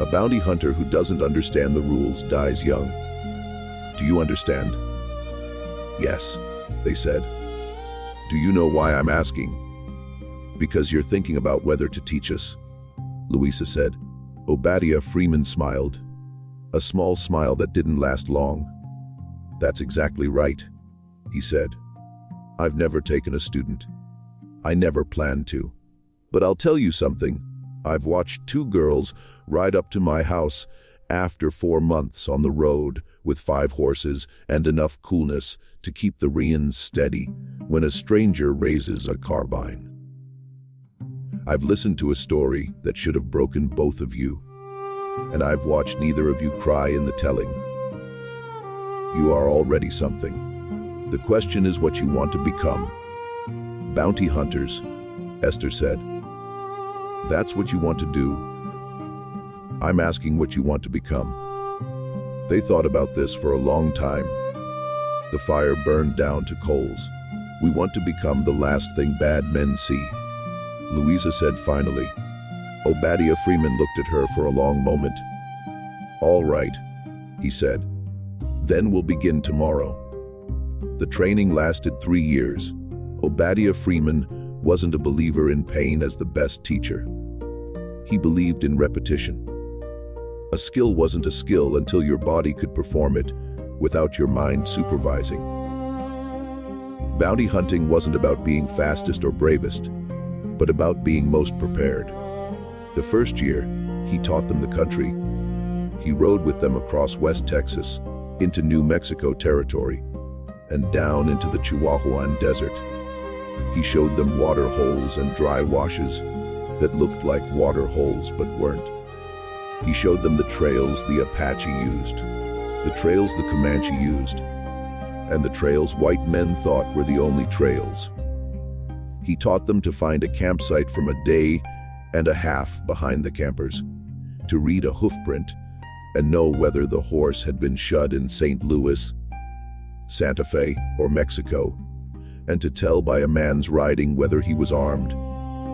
A bounty hunter who doesn't understand the rules dies young. Do you understand?" "Yes," they said. "Do you know why I'm asking?" "Because you're thinking about whether to teach us," Louisa said. Obadiah Freeman smiled, a small smile that didn't last long. "That's exactly right," he said. "I've never taken a student. I never planned to. But I'll tell you something. I've watched 2 girls ride up to my house after 4 months on the road with 5 horses and enough coolness to keep the reins steady when a stranger raises a carbine. I've listened to a story that should have broken both of you, and I've watched neither of you cry in the telling. You are already something. The question is what you want to become." "Bounty hunters," Esther said. "That's what you want to do. I'm asking what you want to become." They thought about this for a long time. The fire burned down to coals. "We want to become the last thing bad men see," Louisa said finally. Obadiah Freeman looked at her for a long moment. "All right," he said. "Then we'll begin tomorrow." The training lasted 3 years. Obadiah Freeman wasn't a believer in pain as the best teacher. He believed in repetition. A skill wasn't a skill until your body could perform it without your mind supervising. Bounty hunting wasn't about being fastest or bravest, but about being most prepared. The first year, he taught them the country. He rode with them across West Texas, into New Mexico territory, and down into the Chihuahuan Desert. He showed them water holes and dry washes that looked like water holes but weren't. He showed them the trails the Apache used, the trails the Comanche used, and the trails white men thought were the only trails. He taught them to find a campsite from a day and a half behind the campers, to read a hoofprint and know whether the horse had been shod in St. Louis, Santa Fe, or Mexico, and to tell by a man's riding whether he was armed,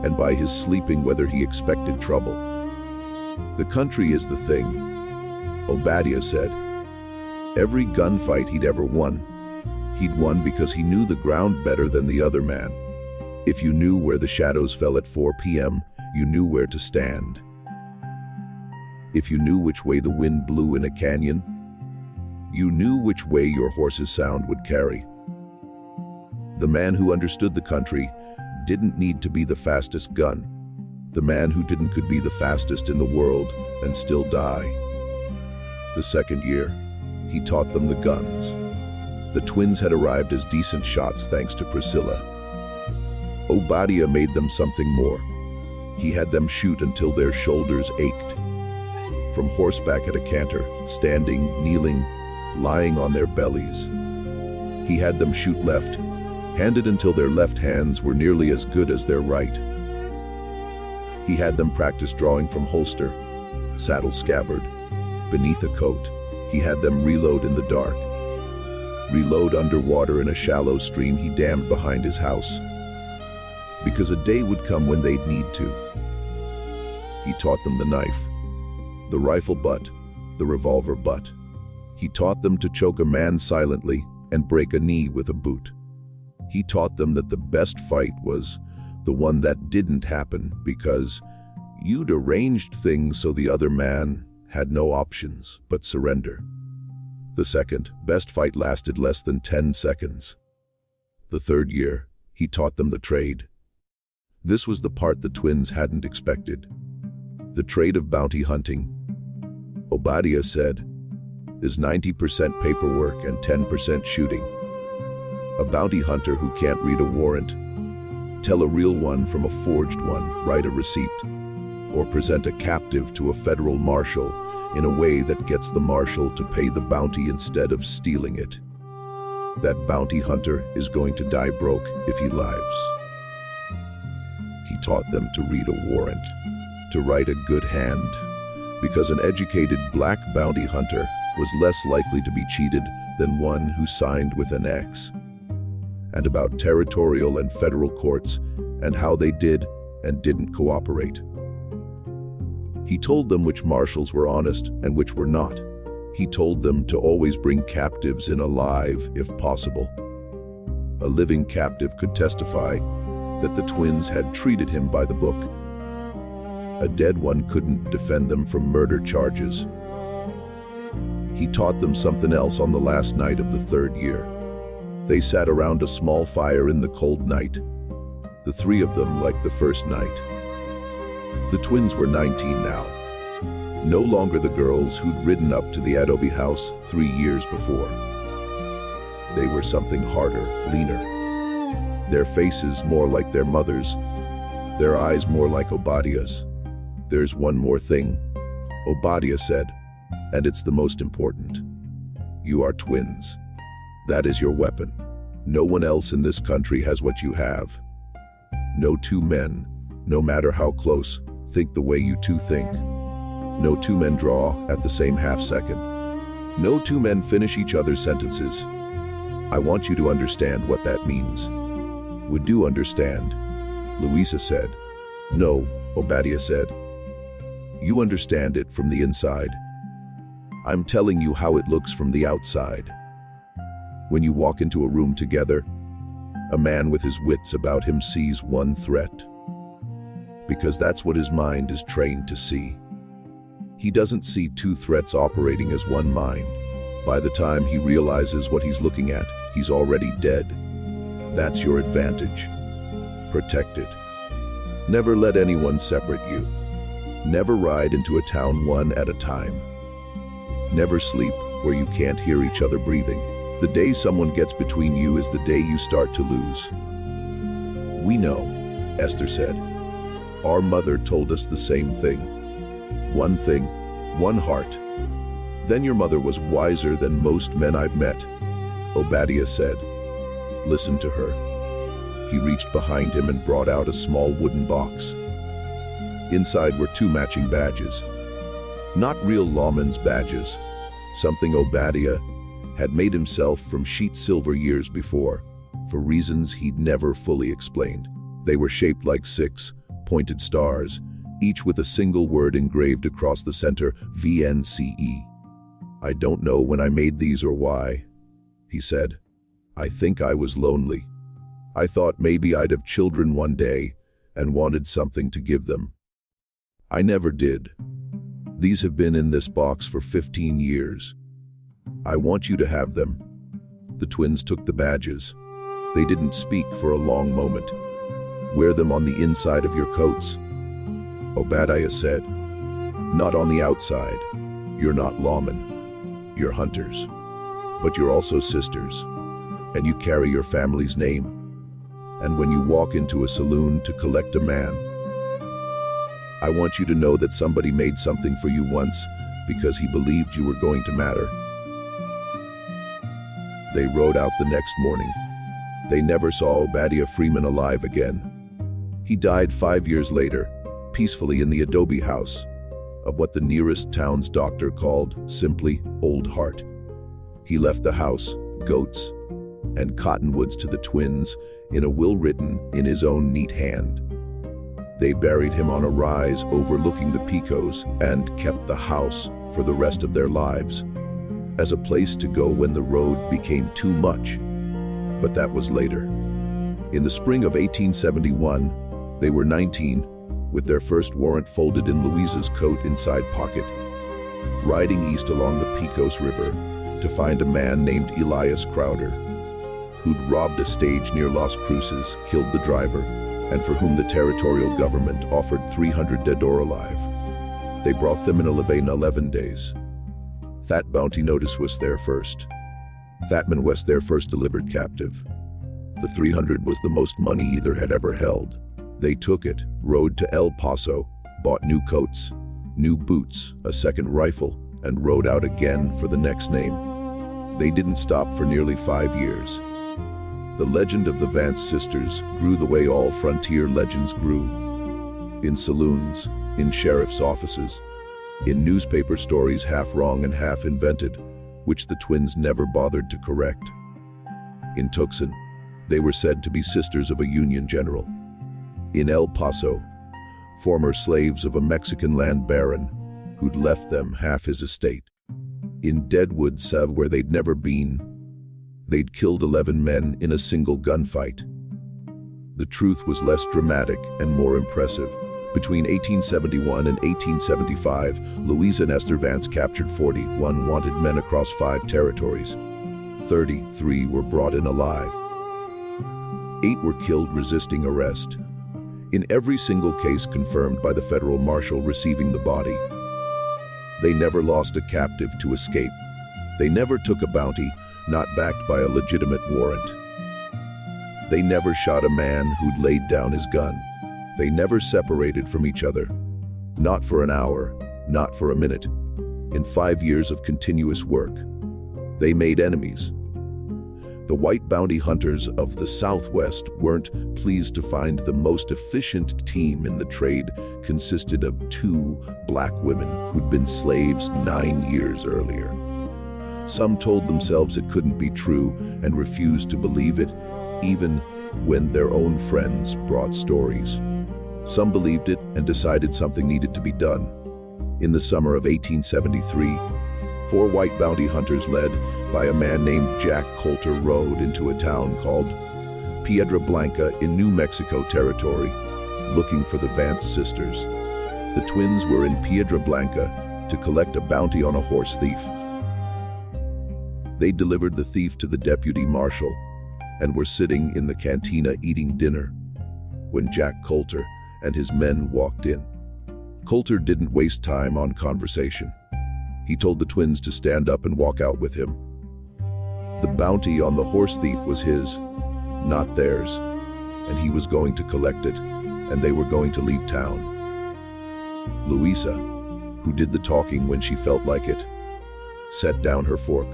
and by his sleeping whether he expected trouble. "The country is the thing," Obadiah said. Every gunfight he'd ever won, he'd won because he knew the ground better than the other man. If you knew where the shadows fell at 4 p.m. you knew where to stand. If you knew which way the wind blew in a canyon, you knew which way your horse's sound would carry. The man who understood the country didn't need to be the fastest gun. The man who didn't could be the fastest in the world and still die. The second year, he taught them the guns. The twins had arrived as decent shots thanks to Priscilla. Obadiah made them something more. He had them shoot until their shoulders ached. From horseback at a canter, standing, kneeling, lying on their bellies. He had them shoot left-handed until their left hands were nearly as good as their right. He had them practice drawing from holster, saddle scabbard, beneath a coat. He had them reload in the dark. Reload underwater in a shallow stream he dammed behind his house. Because a day would come when they'd need to. He taught them the knife, the rifle butt, the revolver butt. He taught them to choke a man silently and break a knee with a boot. He taught them that the best fight was the one that didn't happen because you'd arranged things so the other man had no options but surrender. The second best fight lasted less than 10 seconds. The third year, he taught them the trade. This was the part the twins hadn't expected. The trade of bounty hunting. Obadiah said, is 90% paperwork and 10% shooting. A bounty hunter who can't read a warrant, tell a real one from a forged one, write a receipt, or present a captive to a federal marshal in a way that gets the marshal to pay the bounty instead of stealing it. That bounty hunter is going to die broke if he lives. He taught them to read a warrant, to write a good hand, because an educated black bounty hunter was less likely to be cheated than one who signed with an X. And about territorial and federal courts and how they did and didn't cooperate. He told them which marshals were honest and which were not. He told them to always bring captives in alive if possible. A living captive could testify that the twins had treated him by the book. A dead one couldn't defend them from murder charges. He taught them something else on the last night of the third year. They sat around a small fire in the cold night. The three of them like the first night. The twins were 19 now. No longer the girls who'd ridden up to the adobe house 3 years before. They were something harder, leaner. Their faces more like their mother's. Their eyes more like Obadiah's. There's one more thing, Obadiah said, and it's the most important. You are twins. That is your weapon. No one else in this country has what you have. No two men, no matter how close, think the way you two think. No two men draw at the same half second. No two men finish each other's sentences. I want you to understand what that means. Would you understand? Louisa said. No, Obadiah said. You understand it from the inside. I'm telling you how it looks from the outside. When you walk into a room together, a man with his wits about him sees one threat. Because that's what his mind is trained to see. He doesn't see two threats operating as one mind. By the time he realizes what he's looking at, he's already dead. That's your advantage. Protect it. Never let anyone separate you. Never ride into a town one at a time. Never sleep where you can't hear each other breathing. The day someone gets between you is the day you start to lose. We know, Esther said. Our mother told us the same thing. One thing, one heart. Then your mother was wiser than most men I've met, Obadiah said. Listen to her. He reached behind him and brought out a small wooden box. Inside were 2 matching badges. Not real lawmen's badges, something Obadiah had made himself from sheet silver years before, for reasons he'd never fully explained. They were shaped like 6 pointed stars, each with a single word engraved across the center, VNCE. I don't know when I made these or why, he said. I think I was lonely. I thought maybe I'd have children one day and wanted something to give them. I never did. These have been in this box for 15 years. I want you to have them." The twins took the badges. They didn't speak for a long moment. "Wear them on the inside of your coats," Obadiah said. "Not on the outside. You're not lawmen. You're hunters. But you're also sisters. And you carry your family's name. And when you walk into a saloon to collect a man, I want you to know that somebody made something for you once because he believed you were going to matter." They rode out the next morning. They never saw Obadiah Freeman alive again. He died 5 years later, peacefully in the adobe house of what the nearest town's doctor called simply Old Heart. He left the house, goats, and cottonwoods to the twins in a will written in his own neat hand. They buried him on a rise overlooking the Pecos and kept the house for the rest of their lives as a place to go when the road became too much. But that was later. In the spring of 1871, they were 19, with their first warrant folded in Louisa's coat inside pocket, riding east along the Pecos River to find a man named Elias Crowder, who'd robbed a stage near Las Cruces, killed the driver, and for whom the territorial government offered 300 dead or alive. They brought them in a levee in 11 days. That bounty notice was there first. Thatman was their first delivered captive. The 300 was the most money either had ever held. They took it, rode to El Paso, bought new coats, new boots, a second rifle, and rode out again for the next name. They didn't stop for nearly 5 years. The legend of the Vance sisters grew the way all frontier legends grew. In saloons, in sheriff's offices, in newspaper stories half wrong and half invented, which the twins never bothered to correct. In Tucson, they were said to be sisters of a Union general. In El Paso, former slaves of a Mexican land baron who'd left them half his estate. In Deadwood, where they'd never been, they'd killed 11 men in a single gunfight. The truth was less dramatic and more impressive. Between 1871 and 1875, Louisa and Esther Vance captured 41 wanted men across 5 territories. 33 were brought in alive. 8 were killed resisting arrest. In every single case confirmed by the federal marshal receiving the body. They never lost a captive to escape. They never took a bounty, not backed by a legitimate warrant. They never shot a man who'd laid down his gun. They never separated from each other. Not for an hour, not for a minute. In 5 years of continuous work, they made enemies. The white bounty hunters of the Southwest weren't pleased to find the most efficient team in the trade consisted of 2 black women who'd been slaves 9 years earlier. Some told themselves it couldn't be true and refused to believe it, even when their own friends brought stories. Some believed it and decided something needed to be done. In the summer of 1873, 4 white bounty hunters led by a man named Jack Coulter rode into a town called Piedra Blanca in New Mexico territory, looking for the Vance sisters. The twins were in Piedra Blanca to collect a bounty on a horse thief. They delivered the thief to the deputy marshal and were sitting in the cantina eating dinner when Jack Coulter and his men walked in. Coulter didn't waste time on conversation. He told the twins to stand up and walk out with him. The bounty on the horse thief was his, not theirs, and he was going to collect it, and they were going to leave town. Louisa, who did the talking when she felt like it, set down her fork.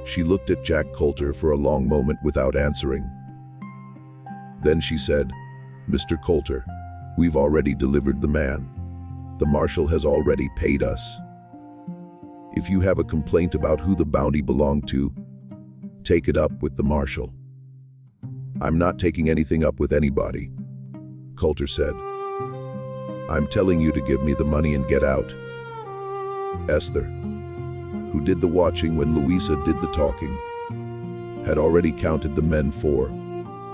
She looked at Jack Coulter for a long moment without answering. Then she said, "Mr. Coulter, we've already delivered the man. The marshal has already paid us. If you have a complaint about who the bounty belonged to, take it up with the marshal." "I'm not taking anything up with anybody," Coulter said. "I'm telling you to give me the money and get out." Esther, who did the watching when Louisa did the talking, had already counted the men 4,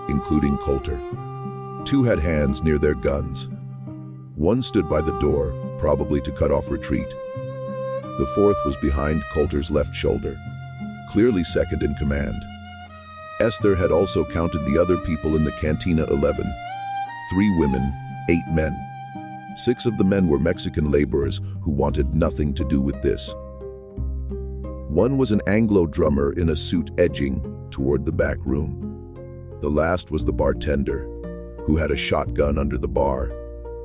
including Coulter. 2 had hands near their guns. One stood by the door, probably to cut off retreat. The fourth was behind Coulter's left shoulder, clearly second in command. Esther had also counted the other people in the cantina: 11. 3 women, 8 men. 6 of the men were Mexican laborers who wanted nothing to do with this. One was an Anglo drummer in a suit edging toward the back room. The last was the bartender, who had a shotgun under the bar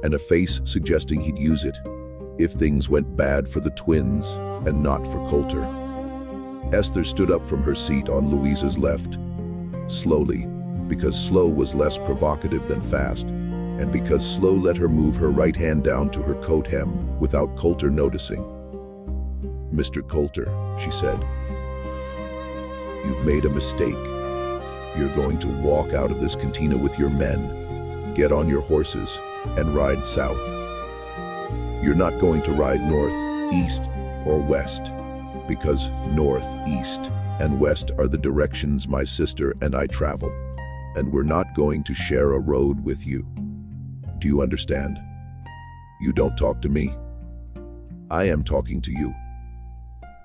and a face suggesting he'd use it if things went bad for the twins and not for Coulter. Esther stood up from her seat on Louisa's left, slowly, because slow was less provocative than fast, and because slow let her move her right hand down to her coat hem without Coulter noticing. "Mr. Coulter," she said, "you've made a mistake. You're going to walk out of this cantina with your men, get on your horses, and ride south. You're not going to ride north, east, or west, because north, east, and west are the directions my sister and I travel, and we're not going to share a road with you. Do you understand? You don't talk to me. I am talking to you.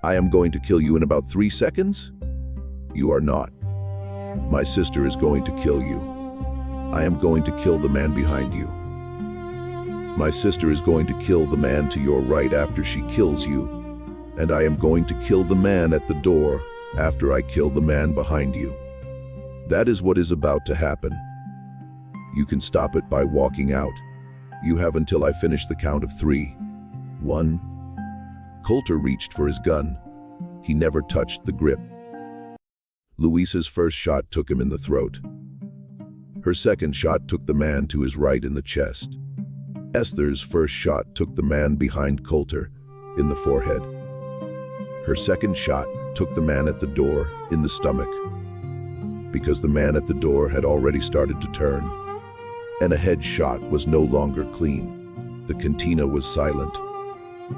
I am going to kill you in about 3 seconds? You are not. My sister is going to kill you. I am going to kill the man behind you. My sister is going to kill the man to your right after she kills you, and I am going to kill the man at the door after I kill the man behind you. That is what is about to happen. You can stop it by walking out. You have until I finish the count of 3. 1. Coulter reached for his gun. He never touched the grip. Louisa's first shot took him in the throat. Her second shot took the man to his right in the chest. Esther's first shot took the man behind Coulter in the forehead. Her second shot took the man at the door in the stomach. Because the man at the door had already started to turn, and a headshot was no longer clean. The cantina was silent.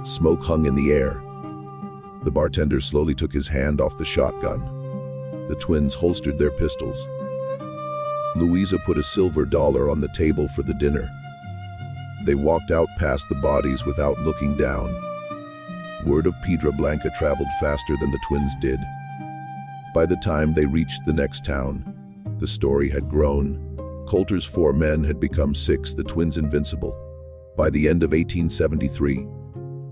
Smoke hung in the air. The bartender slowly took his hand off the shotgun. The twins holstered their pistols. Louisa put a silver dollar on the table for the dinner. They walked out past the bodies without looking down. Word of Piedra Blanca traveled faster than the twins did. By the time they reached the next town, the story had grown. Coulter's 4 men had become 6, the twins invincible. By the end of 1873,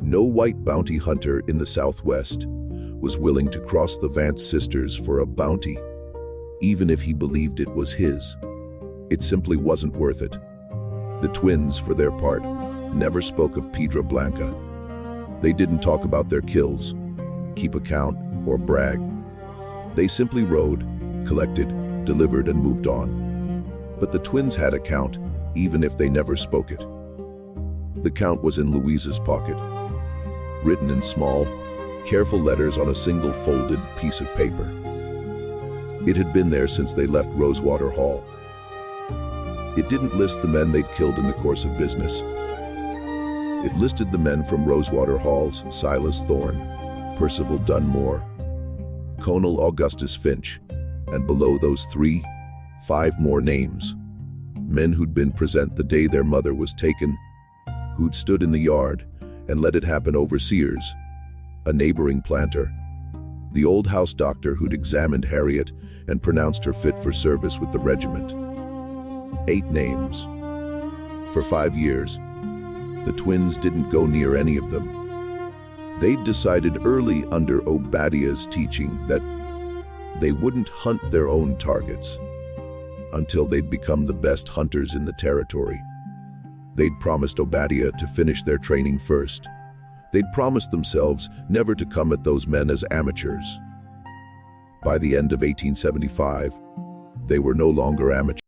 no white bounty hunter in the Southwest was willing to cross the Vance sisters for a bounty, even if he believed it was his. It simply wasn't worth it. The twins, for their part, never spoke of Piedra Blanca. They didn't talk about their kills, keep account, or brag. They simply rode, collected, delivered, and moved on. But the twins had a count, even if they never spoke it. The count was in Louisa's pocket, written in small, careful letters on a single folded piece of paper. It had been there since they left Rosewater Hall. It didn't list the men they'd killed in the course of business. It listed the men from Rosewater Hall's Silas Thorne, Percival Dunmore, Conal Augustus Finch, and below those 5 more names. Men who'd been present the day their mother was taken, who'd stood in the yard and let it happen: overseers, a neighboring planter, the old house doctor who'd examined Harriet and pronounced her fit for service with the regiment. 8 names. For 5 years, the twins didn't go near any of them. They'd decided early under Obadiah's teaching that they wouldn't hunt their own targets until they'd become the best hunters in the territory. They'd promised Obadiah to finish their training first. They'd promised themselves never to come at those men as amateurs. By the end of 1875, they were no longer amateurs.